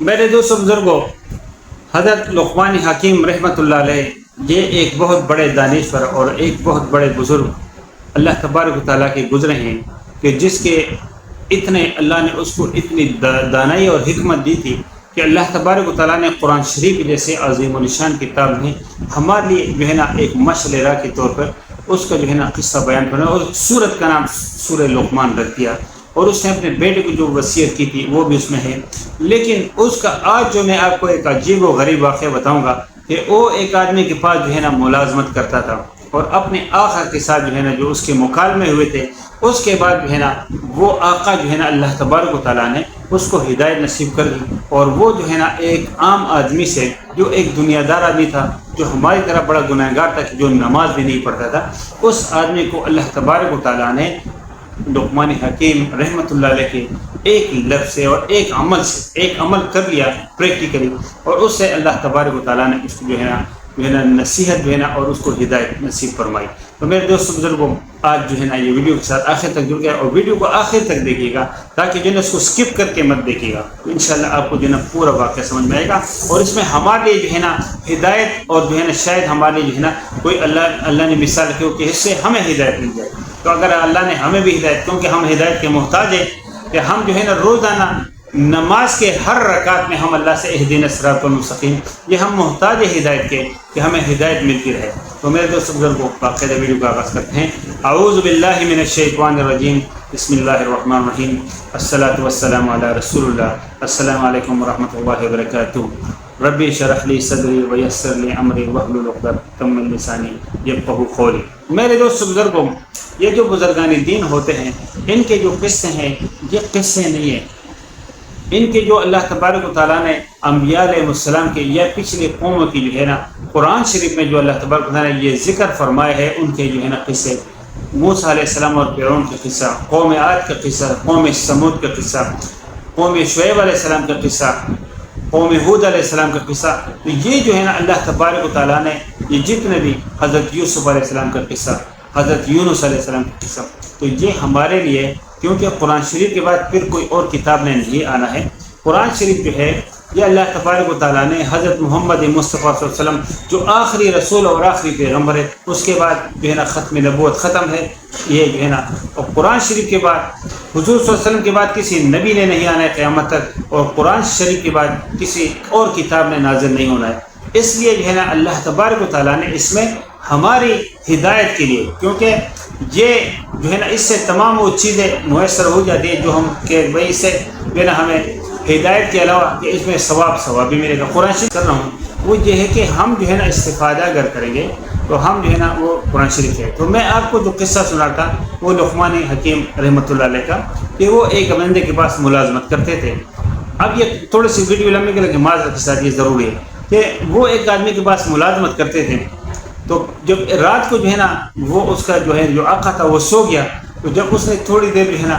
میرے دوستوں بزرگوں، حضرت لقمان حکیم رحمۃ اللہ علیہ یہ ایک بہت بڑے دانشور اور ایک بہت بڑے بزرگ اللہ تبارک و تعالیٰ کے گزرے ہیں کہ جس کے اتنے اللہ نے اس کو اتنی دانائی اور حکمت دی تھی کہ اللہ تبارک و تعالیٰ نے قرآن شریف جیسے عظیم و نشان کتاب میں ہمارے لیے جو ہے نا ایک مشعل راہ کے طور پر اس کا جو ہے نا قصہ بیان کرنا اور سورت کا نام سورہ لقمان رکھ دیا، اور اس نے اپنے بیٹے کو جو وصیت کی تھی وہ بھی اس میں ہے۔ لیکن اس کا آج جو میں آپ کو ایک عجیب و غریب واقعہ بتاؤں گا کہ وہ ایک آدمی کے پاس جو ہے نا ملازمت کرتا تھا، اور اپنے آقا کے ساتھ جو ہے نا جو اس کے مکالمے ہوئے تھے، اس کے بعد جو ہے نا وہ آقا جو ہے نا اللہ تبارک و تعالیٰ نے اس کو ہدایت نصیب کر دی، اور وہ جو ہے نا ایک عام آدمی سے جو ایک دنیا دار آدمی تھا، جو ہماری طرح بڑا گناہ گار تھا کہ جو نماز بھی نہیں پڑھتا تھا، اس آدمی کو اللہ تبارک و تعالیٰ نے لقمان حکیم رحمۃ اللہ علیہ کے ایک لفظ سے اور ایک عمل کر لیا پریکٹیکلی، اور اس سے اللہ تبارک و تعالیٰ نے اس کو جو ہے نا نصیحت جو ہے نا اور اس کو ہدایت نصیب فرمائی۔ تو میرے دوستوں بزرگوں، آج جو ہے نا یہ ویڈیو کے ساتھ آخر تک جڑ گیا، اور ویڈیو کو آخر تک دیکھیے گا تاکہ جو ہے نا اس کو سکپ کر کے مت دیکھیے گا، تو انشاءاللہ آپ کو جو ہے نا پورا واقعہ سمجھ میں آئے گا، اور اس میں ہمارے لیے جو ہے نا ہدایت اور جو ہے نا شاید ہمارے لیے جو ہے نا کوئی اللہ نے مثال رکھی ہو کہ اس سے ہمیں ہدایت مل جائے۔ تو اگر اللہ نے ہمیں بھی ہدایت، کیونکہ ہم ہدایت کے محتاج ہیں کہ ہم جو ہے نا روزانہ نماز کے ہر رکعت میں ہم اللہ سے اہدنا الصراط المستقیم، یہ ہم محتاج ہیں ہدایت کے کہ ہمیں ہدایت ملتی رہے۔ تو میرے دوست بزرگوں، باقاعدہ ویڈیو کا آغاز کرتے ہیں۔ اعوذ باللہ من الشیطان الرجیم، بسم اللہ الرحمن الرحیم، الصلاۃ والسلام علی رسول اللہ۔ السلام علیکم ورحمۃ اللہ وبرکاتہ۔ ربی اشرح لی صدری ویسر لی امری واحلل عقدۃ من لسانی یفقہوا قولی۔ میرے دوست بزرگوں، یہ جو بزرگان دین ہوتے ہیں، ان کے جو قصے ہیں یہ قصے نہیں ہیں، ان کے جو اللہ تبارک و تعالیٰ نے انبیاء علیہ السلام کے یا پچھلے قوموں کی جو ہے نا قرآن شریف میں جو اللہ تبارک و تعالیٰ نے یہ ذکر فرمائے ہے، ان کے جو ہے نا قصے، موسیٰ علیہ السلام اور فرعون کا قصہ، قوم عاد کا قصہ، قوم سمود کا قصہ، قوم شعیب علیہ السلام کا قصہ، قوم ہود علیہ السلام کا قصہ، تو یہ جو ہے نا اللہ تبارک و تعالیٰ نے یہ جتنے بھی حضرت یوسف علیہ السلام کا قصہ، حضرت یونس علیہ السلام کا قصہ، تو یہ ہمارے لیے، کیونکہ قرآن شریف کے بعد پھر کوئی اور کتاب نے نہیں آنا ہے۔ قرآن شریف جو ہے یہ اللہ تبارک و تعالیٰ نے حضرت محمد مصطفیٰ صلی اللہ علیہ وسلم جو آخری رسول اور آخری پیغمبر ہے، اس کے بعد جو ہے نا ختم نبوت ختم ہے، یہ جو ہے نا، اور قرآن شریف کے بعد حضور صلی اللہ علیہ وسلم کے بعد کسی نبی نے نہیں آنا ہے قیامت تک، اور قرآن شریف کے بعد کسی اور کتاب نے نازل نہیں ہونا ہے۔ اس لیے جو ہے نا اللہ تبارک و تعالیٰ نے اس میں ہماری ہدایت کے لیے، کیونکہ یہ جو ہے نا اس سے تمام وہ چیزیں میسر ہو جاتی ہیں جو ہم کہ بھائی اس سے جو ہے نا ہمیں ہدایت کے علاوہ کہ اس میں ثواب بھی ملے گا۔ قرآن شریف کر رہا ہوں وہ یہ ہے کہ ہم جو ہے نا استفادہ اگر کریں گے تو ہم جو ہے نا وہ قرآن شریف ہے۔ تو میں آپ کو جو قصہ سنا تھا وہ لقمان حکیم رحمۃ اللہ علیہ کا، کہ وہ ایک بندے کے پاس ملازمت کرتے تھے۔ اب یہ تھوڑی سی ویڈیو لمبی کے لیے معذرت کے ساتھ یہ ضروری ہے کہ وہ ایک آدمی کے پاس ملازمت کرتے تھے، تو جب رات کو جو ہے نا وہ اس کا جو ہے جو آقا تھا وہ سو گیا، تو جب اس نے تھوڑی دیر جو ہے نا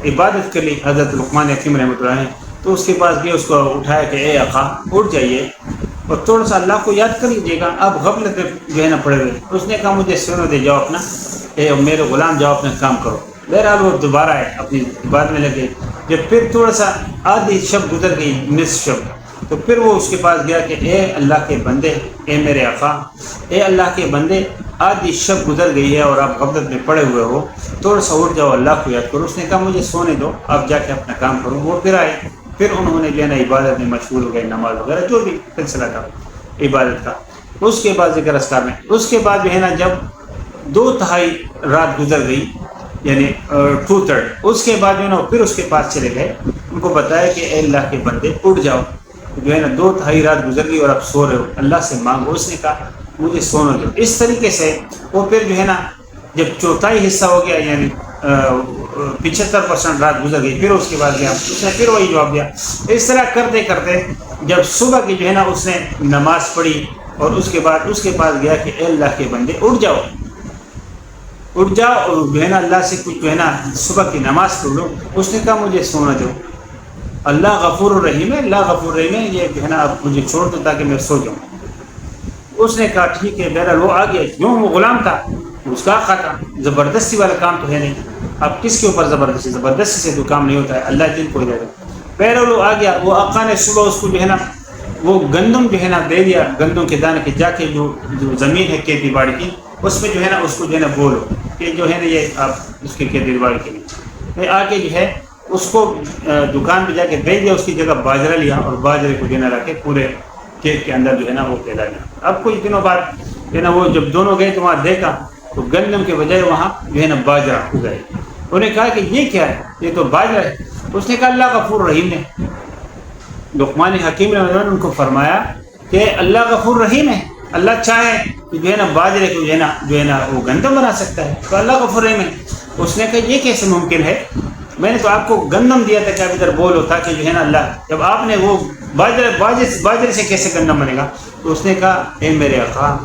عبادت کر لی حضرت لقمان حکیم رحمۃ اللہ علیہ، تو اس کے پاس گئے، اس کو اٹھایا کہ اے آقا اٹھ جائیے اور تھوڑا سا اللہ کو یاد کر لیجیے گا، آپ غفلت جو ہے نا پڑے ہوئے۔ اس نے کہا مجھے سونے دے، جاؤ اپنا، اے میرے غلام جاؤ اپنا کام کرو۔ بہرحال وہ دوبارہ آئے اپنی عبادت میں لگے۔ جب پھر تھوڑا سا آدھی شب گزر گئی، نصف شب، تو پھر وہ اس کے پاس گیا کہ اے اللہ کے بندے، اے میرے آقا، اے اللہ کے بندے، آدھی شب گزر گئی ہے اور آپ غفلت میں پڑے ہوئے ہو، تھوڑا سا اٹھ جاؤ، اللہ کو یاد کرو۔ اس نے کہا مجھے سونے دو، آپ جا کے اپنا کام کرو۔ وہ پھر آئے، پھر انہوں نے جو ہے نا عبادت میں مشغول ہو گئے، نماز وغیرہ جو بھی سلسلہ تھا عبادت کا۔ اس کے بعد ذکر اذکار میں، اس کے بعد جو ہے نا جب 2/3 رات گزر گئی، یعنی 2/3، اس کے بعد جو ہے نا پھر اس کے پاس چلے گئے، ان کو بتایا کہ اے اللہ کے بندے اٹھ جاؤ، جو ہے نا 2/3 رات گزر گئی اور آپ سو رہے ہو، اللہ سے مانگو۔ اس نے کہا مجھے سونے دو۔ اس طریقے سے وہ پھر جو ہے نا جب 1/4 حصہ ہو گیا، یعنی 75% رات گزر گئی، پھر اس کے بعد گیا، اس نے پھر وہی جواب دیا۔ اس طرح کرتے کرتے جب صبح کی جو ہے نا اس نے نماز پڑھی، اور اس کے بعد اس کے پاس گیا کہ اے اللہ کے بندے اٹھ جاؤ اور جو ہے نا اللہ سے کچھ جو ہے نا صبح کی نماز پڑھ لو۔ اس نے کہا مجھے سونا دو، اللہ غفور الرحیم ہے، اللہ غفور الرحیم ہے، یہ جو ہے نا آپ مجھے چھوڑ دو تاکہ میں سو جاؤں۔ اس نے کہا ٹھیک ہے۔ بہرحال وہ آ گیا، کیوں وہ غلام تھا، اس کا آقا تھا، زبردستی والا کام تو ہے نہیں۔ اب کس کے اوپر زبردستی سے تو کام نہیں ہوتا ہے، اللہ جن کو ہدایت۔ پیرولو آ گیا، وہ آقا نے صبح اس کو جو ہے نا وہ گندم جو ہے نا دے دیا، گندم کے دانے کے جا کے جو زمین ہے کھیتی باڑی کی اس میں جو ہے نا اس کو جو ہے نا بولو کہ جو ہے نا یہ آپ اس کی کھیتی باڑی کے لیے آ کے جو ہے اس کو دکان پہ جا کے بیچ دیا، اس کی جگہ باجرہ لیا اور باجرے کو جو ہے نا رکھ کے پورے کھیت کے اندر جو ہے نا وہ پھیلا گیا۔ اب کچھ دنوں بعد جو ہے نا وہ جب دونوں گئے تو وہاں دیکھا تو گندم کے بجائے وہاں جو ہے نا باجرہ ہو گئے۔ انہوں نے کہا کہ یہ کیا ہے؟ یہ تو باجرہ ہے۔ اس نے کہا اللہ غفور رحیم نے، لقمان حکیم نے ان کو فرمایا کہ اللہ غفور رحیم ہے، اللہ چاہے کہ جو ہے نا باجرے کو جو ہے نا وہ گندم بنا سکتا ہے، تو اللہ غفور رحیم ہے۔ اس نے کہا یہ کیسے ممکن ہے؟ میں نے تو آپ کو گندم دیا تھا کہ آپ ادھر بولو تاکہ جو ہے نا اللہ، جب آپ نے وہ باجرے سے کیسے گندم بنے گا؟ تو اس نے کہا اے میرے آقا،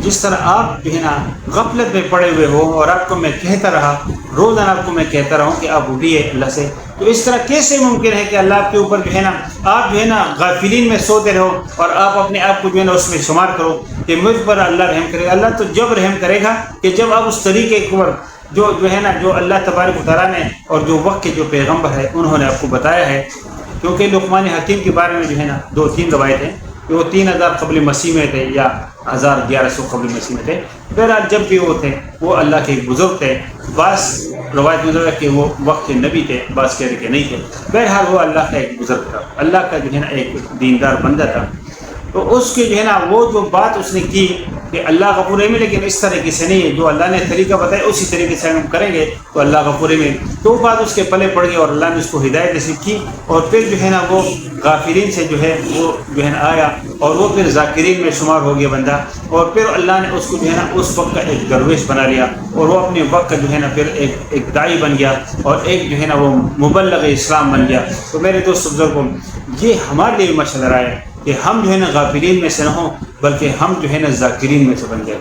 جس طرح آپ جو ہے نا غفلت میں پڑے ہوئے ہو اور آپ کو میں کہتا رہا، روزانہ آپ کو میں کہتا رہا ہوں کہ آپ اٹھیے اللہ سے، تو اس طرح کیسے ممکن ہے کہ اللہ آپ کے اوپر جو ہے نا آپ جو ہے نا غافلین میں سوتے رہو اور آپ اپنے آپ کو جو ہے نا اس میں شمار کرو کہ مجھ پر اللہ رحم کرے گا؟ اللہ تو جب رحم کرے گا کہ جب آپ اس طریقے کے اوپر جو ہے نا جو اللہ تبارک و تعالیٰ نے اور جو وقت کے جو پیغمبر ہے انہوں نے آپ کو بتایا ہے۔ کیونکہ لقمان حکیم کے بارے میں جو ہے نا 2-3 روایتیں کہ وہ 3000 قبل مسیح میں تھے یا 1100 قبل مسیح میں تھے۔ بہرحال جب بھی وہ تھے وہ اللہ کے ایک بزرگ تھے، بعض روایت میں کہ وہ وقت کے نبی تھے، بعض کہہ رہے کہ نہیں تھے، بہرحال وہ اللہ کا ایک بزرگ تھا، اللہ کا جو ہے نا ایک دیندار بندہ تھا۔ تو اس کے جو ہے نا وہ جو بات اس نے کی کہ اللہ غفور رحیم، لیکن اس طریقے سے نہیں ہے، جو اللہ نے طریقہ بتایا اسی طریقے سے ہم کریں گے تو اللہ غفور رحیم، تو وہ بات اس کے پلے پڑ گئی اور اللہ نے اس کو ہدایت نصیب کی، اور پھر جو ہے نا وہ غافلین سے جو ہے وہ جو ہے نا آیا اور وہ پھر ذاکرین میں شمار ہو گیا بندہ، اور پھر اللہ نے اس کو جو ہے نا اس وقت کا ایک درویش بنا لیا اور وہ اپنے وقت کا جو ہے نا پھر ایک داعی بن گیا اور ایک جو ہے نا وہ مبلغ اسلام بن گیا۔ تو میرے دوست بزرگوں، یہ ہمارے لیے مشورہ ہے کہ ہم جو ہے نا غافلین میں سے نہ ہوں بلکہ ہم جو ہے نا ذاکرین میں سے بن جائیں،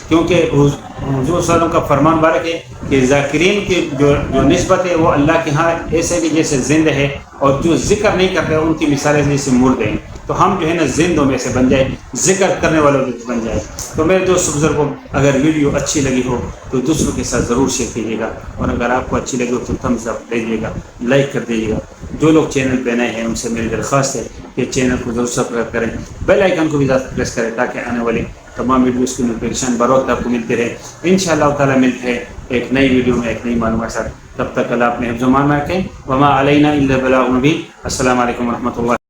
کیونکہ حضور صلی اللہ علیہ وسلم کا فرمان بارک ہے کہ ذاکرین کی جو نسبت ہے وہ اللہ کے ہاں ایسے کہ جیسے زندہ ہے، اور جو ذکر نہیں کرتے ان کی مثالیں جیسے مردے ہیں۔ تو ہم جو ہے نا زندوں میں سے بن جائے، ذکر کرنے والوں میں بن جائے۔ تو میرے دوست بزرگوں، اگر ویڈیو اچھی لگی ہو تو دوسروں کے ساتھ ضرور شیئر کیجیے گا، اور اگر آپ کو اچھی لگی ہو تو تھمز اپ دے دیجیے گا، لائک کر دیجیے گا۔ جو لوگ چینل پہ نئے ہیں ان سے میری درخواست ہے کہ چینل کو ضرور سبسکرائب کریں، بیل آئیکن کو بھی پریس کریں تاکہ آنے والی تمام ویڈیوز کی نوٹیفیکیشن بر وقت آپ کو ملتے رہے۔ انشاءاللہ تعالیٰ ملتے ہیں ایک نئی ویڈیو میں ایک نئی معلومات ساتھ، تب تک اللہ اپنے حفظ و امان میں رکھیں۔ وما علینا الا البلاغ المبین۔ السلام علیکم ورحمۃ اللہ۔